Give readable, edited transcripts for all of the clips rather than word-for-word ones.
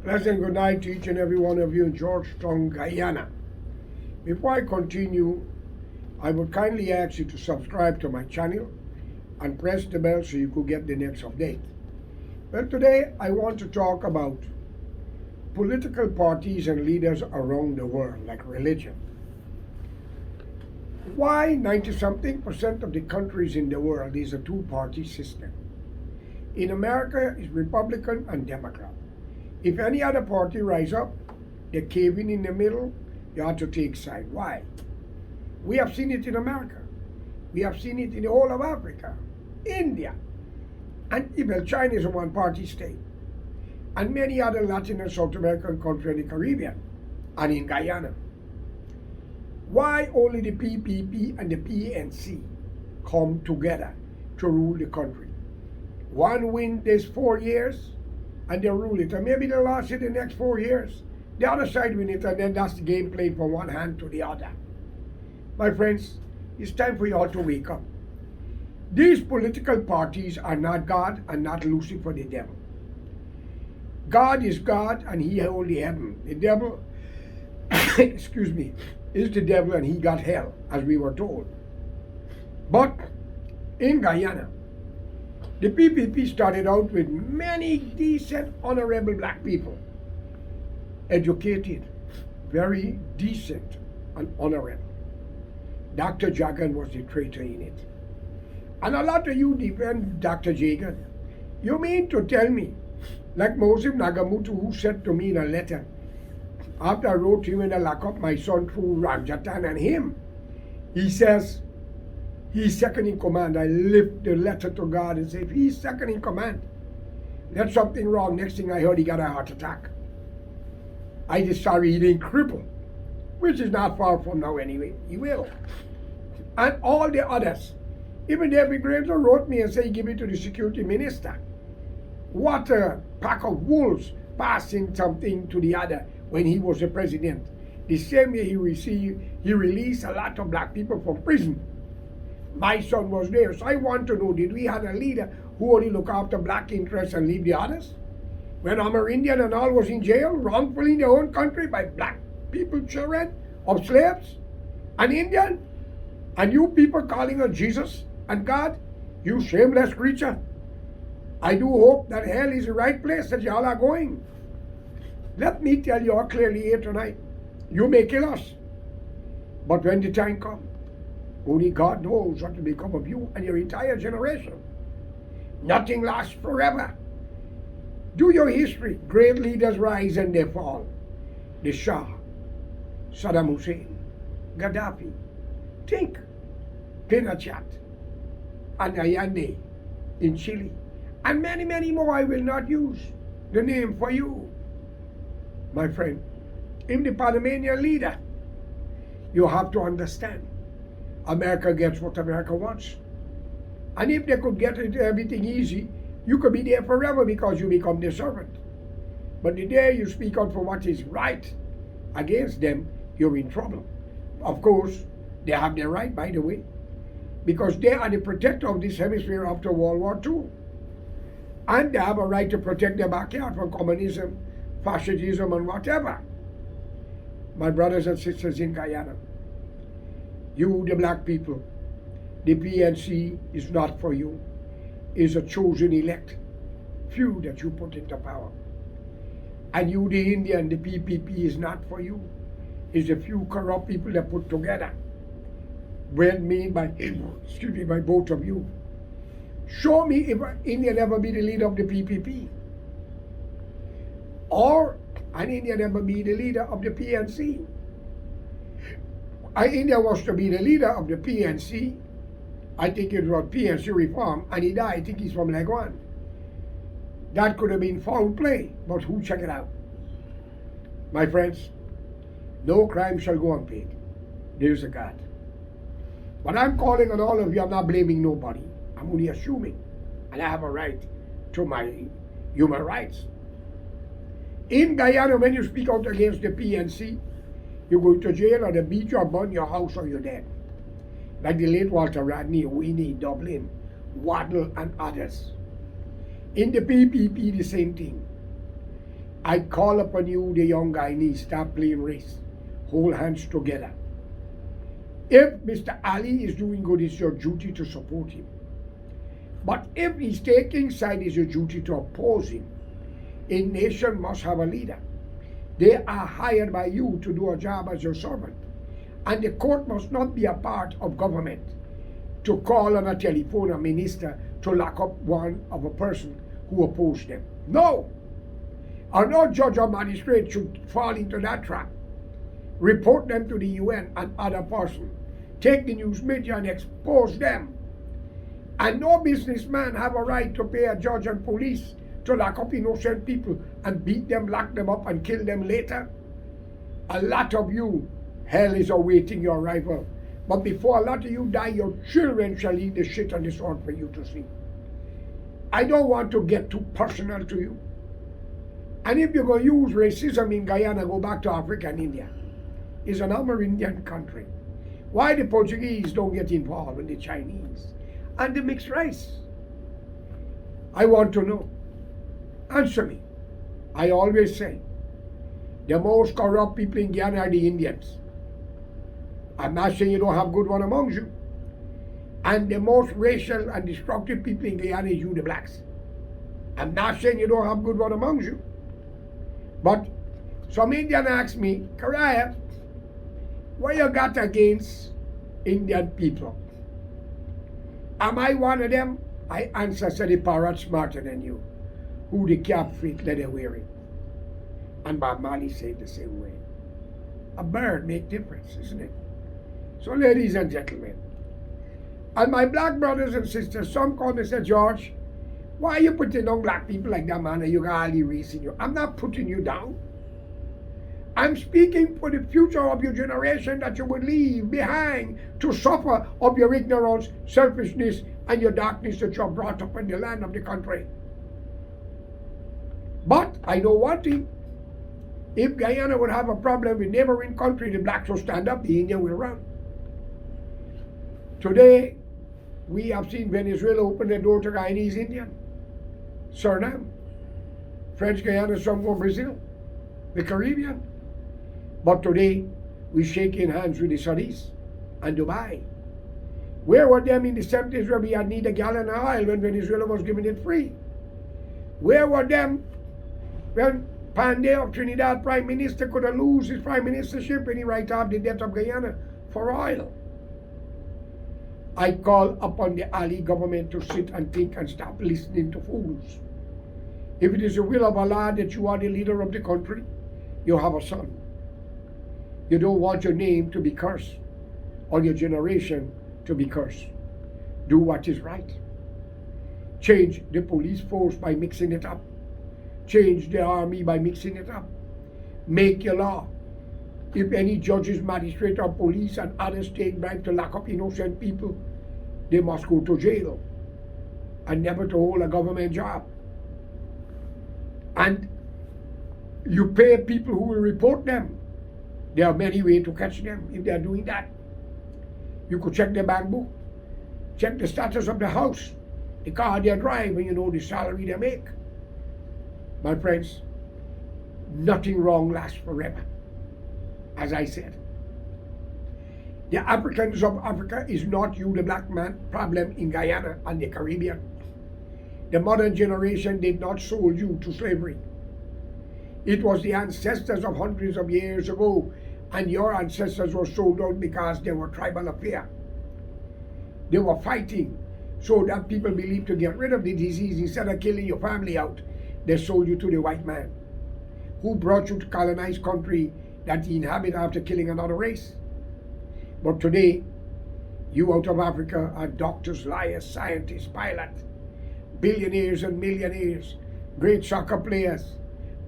Pleasant good night to each and every one of you in Georgetown, Guyana. Before I continue, I would kindly ask you to subscribe to my channel and press the bell so you could get the next update. Well, today I want to talk about political parties and leaders around the world, like religion. Why 90-something% of the countries in the world is a two-party system? In America, it's Republican and Democrat. If any other party rise up, they're caving in the middle, you have to take side. Why? We have seen it in America. We have seen it in the whole of Africa, India, and even China is a one-party state, and many other Latin and South American countries in the Caribbean, and in Guyana. Why only the PPP and the PNC come together to rule the country? One win this 4 years, and they rule it, and maybe they'll last it the next 4 years. The other side win it, and then that's the game played from one hand to the other. My friends, it's time for you all to wake up. These political parties are not God and not Lucifer the devil. God is God and he holds the heaven. The devil, excuse me, is the devil and he got hell, as we were told. But in Guyana, the PPP started out with many decent, honorable black people. Educated, very decent and honorable. Dr. Jagan was the traitor in it. And a lot of you defend Dr. Jagan. You mean to tell me, like Moses Nagamutu, who said to me in a letter, after I wrote to him when I lock up my son through Ramjatan and him, he says, he's second in command. I lift the letter to God and say, if he's second in command, there's something wrong. Next thing I heard, he got a heart attack. I just sorry he didn't cripple, which is not far from now anyway. He will. And all the others, even David Granger wrote me and said, give it to the security minister. What a pack of wolves passing something to the other when he was the president. The same year he released a lot of black people from prison. My son was there, so I want to know, did we have a leader who only look after black interests and leave the others? When Amerindian and all was in jail, wrongfully in their own country by black people, children of slaves, and Indian, and you people calling on Jesus and God, you shameless creature. I do hope that hell is the right place that y'all are going. Let me tell you all clearly here tonight, you may kill us, but when the time comes, only God knows what will become of you and your entire generation. Nothing lasts forever. Do your history. Great leaders rise and they fall. The Shah, Saddam Hussein, Gaddafi, think, Pinochet, and Allende in Chile, and many, many more I will not use the name for you. My friend, if the Panamanian leader, you have to understand, America gets what America wants. And if they could get everything easy, you could be there forever because you become their servant. But the day you speak out for what is right against them, you're in trouble. Of course, they have their right, by the way, because they are the protector of this hemisphere after World War II. And they have a right to protect their backyard from communism, fascism, and whatever. My brothers and sisters in Guyana, you, the black people, the PNC is not for you. Is a chosen elect few that you put into power. And you, the Indian, the PPP is not for you. It's a few corrupt people that put together. Well made by, excuse me, by both of you. Show me if India ever be the leader of the PPP. Or an Indian ever be the leader of the PNC. India was to be the leader of the PNC. I think it was PNC reform, and he died. I think he's from Leguan. That could have been foul play, but who check it out? My friends, no crime shall go unpaid. There's a God. But I'm calling on all of you, I'm not blaming nobody. I'm only assuming, and I have a right to my human rights. In Guyana, when you speak out against the PNC, you go to jail or they beat you or burn your house or you're dead. Like the late Walter Rodney, Winnie, Dublin, Waddle, and others. In the PPP, the same thing. I call upon you, the young Guyanese, stop playing race. Hold hands together. If Mr. Ali is doing good, it's your duty to support him. But if he's taking side, it's your duty to oppose him. A nation must have a leader. They are hired by you to do a job as your servant. And the court must not be a part of government to call on a telephone a minister to lock up one of a person who opposed them. No! Or no judge or magistrate should fall into that trap. Report them to the UN and other persons. Take the news media and expose them. And no businessman have a right to pay a judge and police to lock up innocent people and beat them, lock them up and kill them later. A lot of you, hell is awaiting your arrival. But before a lot of you die, your children shall eat the shit on the sword for you to see. I don't want to get too personal to you. And if you're going to use racism in Guyana, go back to Africa and India. It's an Amerindian country. Why the Portuguese don't get involved with the Chinese and the mixed race? I want to know. Answer me. I always say, the most corrupt people in Guyana are the Indians. I'm not saying you don't have good one among you. And the most racial and destructive people in Guyana is you, the blacks. I'm not saying you don't have good one among you. But some Indian asked me, Karaya, what you got against Indian people? Am I one of them? I answer, said the parrot smarter than you. Who the cap fit leather wearing? And Bob Marley said the same way. A bird make difference, isn't it? So ladies and gentlemen, and my black brothers and sisters, some call me and say, George, why are you putting down black people like that, man? You got all the race in you. I'm not putting you down. I'm speaking for the future of your generation that you will leave behind to suffer of your ignorance, selfishness, and your darkness that you have brought up in the land of the country. But I know one thing. If Guyana would have a problem with neighboring country, the blacks will stand up, the Indian will run. Today, we have seen Venezuela open the door to Guyanese Indian, Suriname, French Guyana, some from Brazil, the Caribbean. But today, we're shaking hands with the Saudis and Dubai. Where were them in the 70s where we had need a gallon of oil when Venezuela was giving it free? Where were them when Pandey of Trinidad Prime Minister could have lose his prime ministership when he write off the debt of Guyana for oil? I call upon the Ali government to sit and think and stop listening to fools. If it is the will of Allah that you are the leader of the country, you have a son. You don't want your name to be cursed or your generation to be cursed. Do what is right. Change the police force by mixing it up. Change the army by mixing it up. Make your law. If any judges, magistrate, or police and others take bribe to lock up innocent people, they must go to jail and never to hold a government job. And you pay people who will report them. There are many ways to catch them if they are doing that. You could check their bank book, check the status of the house, the car they drive, and you know the salary they make. My friends, nothing wrong lasts forever. As I said, the Africans of Africa is not you, the black man, problem in Guyana and the Caribbean. The modern generation did not sold you to slavery. It was the ancestors of hundreds of years ago, and your ancestors were sold out because they were tribal affair. They were fighting so that people believed to get rid of the disease instead of killing your family out. They sold you to the white man who brought you to colonized country that he inhabit after killing another race. But today, you out of Africa are doctors, lawyers, scientists, pilots, billionaires and millionaires, great soccer players,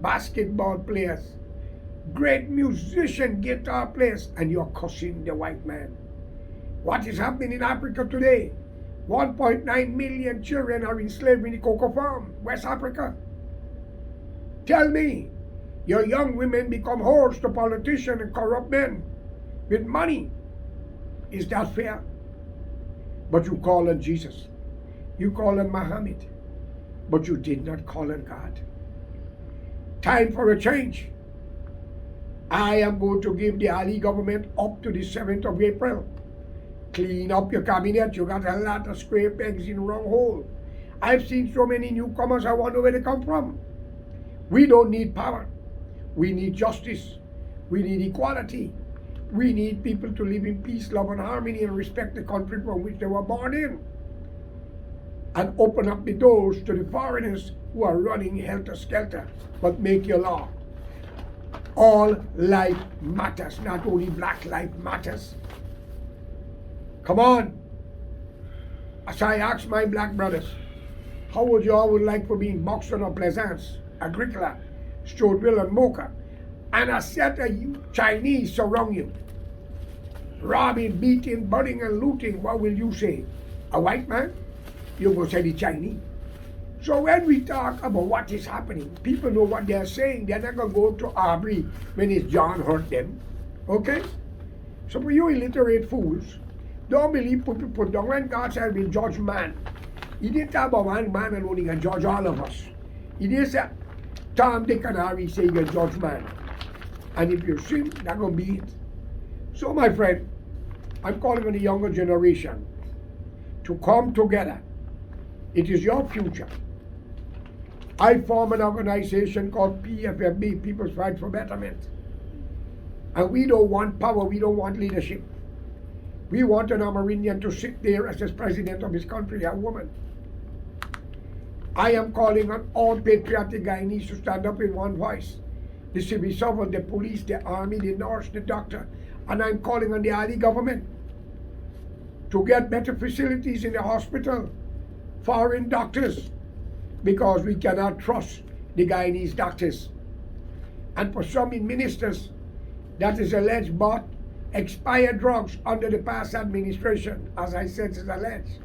basketball players, great musician, guitar players, and you're cussing the white man. What is happening in Africa today? 1.9 million children are enslaved in the cocoa farm, West Africa. Tell me, your young women become whores to politicians and corrupt men with money. Is that fair? But you call on Jesus. You call on Muhammad. But you did not call on God. Time for a change. I am going to give the Ali government up to the 7th of April. Clean up your cabinet. You got a lot of square pegs in the wrong hole. I've seen so many newcomers, I wonder where they come from. We don't need power. We need justice. We need equality. We need people to live in peace, love, and harmony and respect the country from which they were born in. And open up the doors to the foreigners who are running helter-skelter. But make your law. All life matters, not only black life matters. Come on. As I ask my black brothers, how would you all would like for being Buxton or Plaisance, Agricola, Stouffville and Mocha, and a set of Chinese surround you? Robbing, beating, burning and looting, what will you say? A white man? You will say the Chinese. So when we talk about what is happening, people know what they're saying. They're not going to go to Aubrey when it's John hurt them. Okay? So for you illiterate fools, don't believe people put down when God said we'll judge man. He didn't talk about one man alone, he can judge all of us. He didn't say Tom, Dick and Harry say you can judge man. And if you sin, that's going to be it. So my friend, I'm calling on the younger generation to come together. It is your future. I form an organization called PFFB, People's Fight for Betterment. And we don't want power, we don't want leadership. We want an Amerindian to sit there as the president of his country, a woman. I am calling on all patriotic Guyanese to stand up in one voice. The civil servant, the police, the army, the nurse, the doctor. And I'm calling on the Ali government to get better facilities in the hospital, foreign doctors, because we cannot trust the Guyanese doctors. And for some ministers, that is alleged bought expired drugs under the past administration, as I said, is alleged.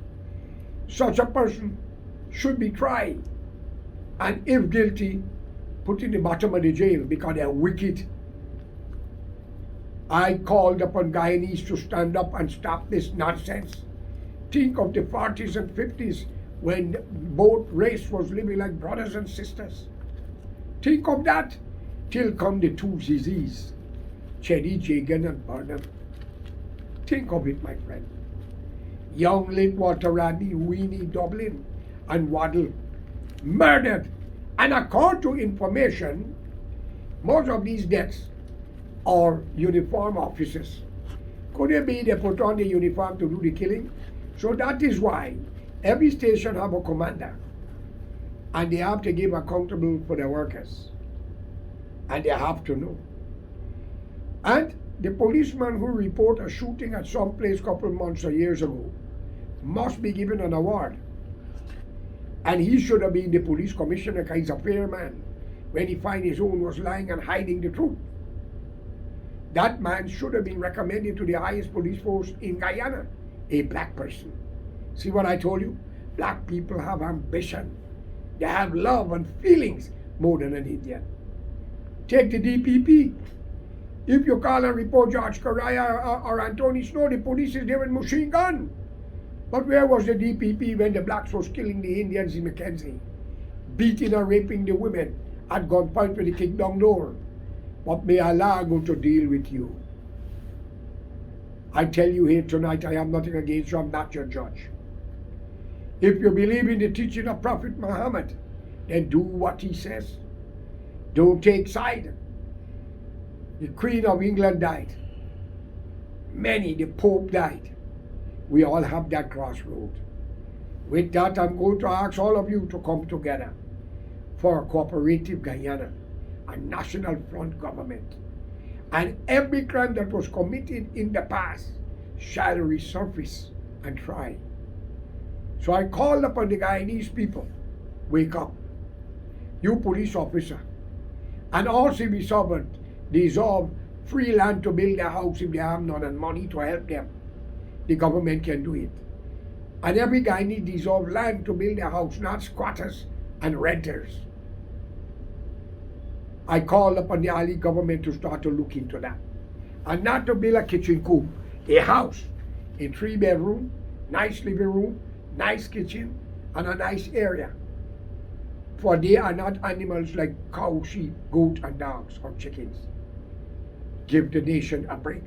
Such a person should be tried, and if guilty, put in the bottom of the jail because they're wicked. I called upon Guyanese to stand up and stop this nonsense. Think of the 40s and 50s when both race was living like brothers and sisters. Think of that till come the two Zizis, Cheddi Jagan and Burnham. Think of it, my friend. Young Lidwater Radney, Weenie Dublin, and Waddle murdered. And according to information, most of these deaths are uniform officers. Could it be they put on the uniform to do the killing? So that is why every station have a commander, and they have to give accountable for their workers, and they have to know. And the policeman who report a shooting at some place a couple months or years ago must be given an award. And he should have been the police commissioner because he's a fair man when he find his own was lying and hiding the truth. That man should have been recommended to the highest police force in Guyana, a black person. See what I told you? Black people have ambition. They have love and feelings more than an Indian. Take the DPP. If you call and report George Correa or Anthony Snow, the police is there with machine gun. But where was the DPP when the blacks was killing the Indians in Mackenzie? Beating and raping the women at gunpoint when they kicked down door. But may Allah go to deal with you. I tell you here tonight, I have nothing against you, I'm not your judge. If you believe in the teaching of Prophet Muhammad, then do what he says. Don't take side. The Queen of England died. Many, the Pope died. We all have that crossroad. With that, I'm going to ask all of you to come together for a cooperative Guyana, a national front government. And every crime that was committed in the past shall resurface and try. So I call upon the Guyanese people, wake up. You police officer, and all civil servants deserve free land to build their house if they have none and money to help them. The government can do it. And every Guyanese deserves land to build their house, not squatters and renters. I call upon the Ali government to start to look into that. And not to build a kitchen coop, a house, a 3-bedroom, nice living room, nice kitchen, and a nice area. For they are not animals like cow, sheep, goat, and dogs or chickens. Give the nation a break.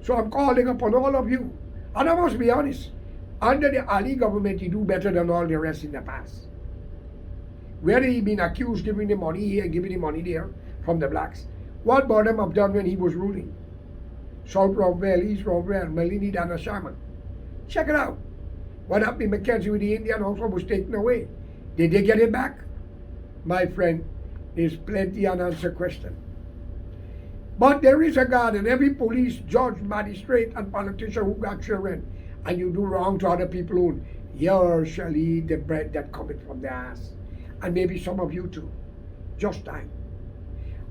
So I'm calling upon all of you. And I must be honest, under the Ali government, he do better than all the rest in the past. Where he been accused giving the money here, giving the money there from the blacks. What Bottom have done when he was ruling? South Rockville, East Rockville, Malini Dana Sharma. Check it out. What happened in Mackenzie with the Indian also was taken away. Did they get it back? My friend, there's plenty unanswered question. But there is a God, and every police, judge, magistrate, and politician who got children, and you do wrong to other people who, you shall eat the bread that cometh from the ass. And maybe some of you too. Just time.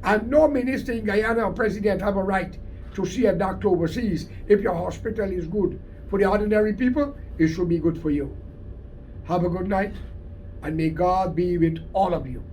And no minister in Guyana or president have a right to see a doctor overseas. If your hospital is good for the ordinary people, it should be good for you. Have a good night, and may God be with all of you.